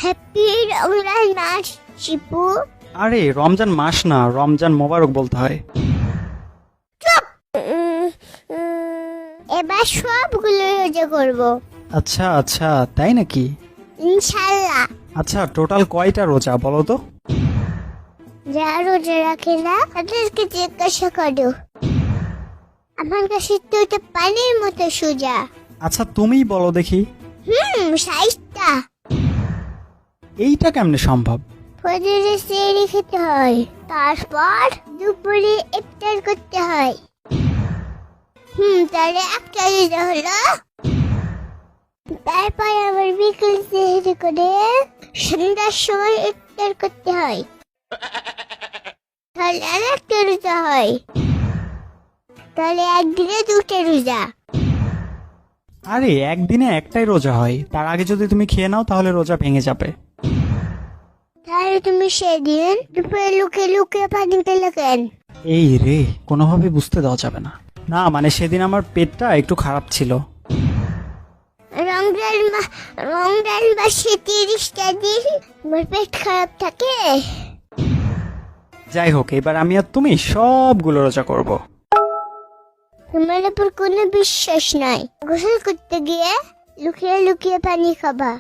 Happy Ramzan মাস শিপু। আরে রমজান মাস না, রমজান মোবারক বলতে হয়। এবার সবগুলো রোজা করব আচ্ছা আচ্ছা, তাই নাকি? ইনশাল্লাহ। আচ্ছা, টোটাল কয়টা রোজা বলো তো? যারা রোজা রাখে না তাদেরকে জিজ্ঞাসা করো, আমার কাছে তো এটা পানির মতো সোজা। আচ্ছা তুমিই বলো দেখি। 60টা। এইটা কেমনে সম্ভব? ফজরে সেহরি খেতে হয়, তারপর দুপুরে ইফতার করতে হয়। তাহলে একটা রোজা হলো। তারপর আবার বিকেল সেহরি করে সন্ধ্যার সময় ইফতার করতে হয়, তাহলে আর একটা রোজা হয়। তাহলে একদিনে 2টা রোজা। আরে একদিনে একটাই রোজা হয়, তার আগে যদি তুমি খেয়ে নাও তাহলে রোজা ভেঙে যাবে। তাহলে তুমি সেদিন দুপুরে লুকিয়ে লুকিয়ে পানি পেলে কেন? এই রে, কোনোভাবে বুঝতে দেওয়া যাবে না। না মানে সেদিন আমার পেটটা একটু খারাপ ছিল। রমজান মাসে 30টা দিন আমার পেট খারাপ থাকে। যাই হোক, এবার আমি আর তুমি সবগুলো রোজা করব। তোমার উপর কোনো বিশ্বাস নাই। গোসল করতে গিয়ে লুকিয়ে লুকিয়ে পানি খাবা।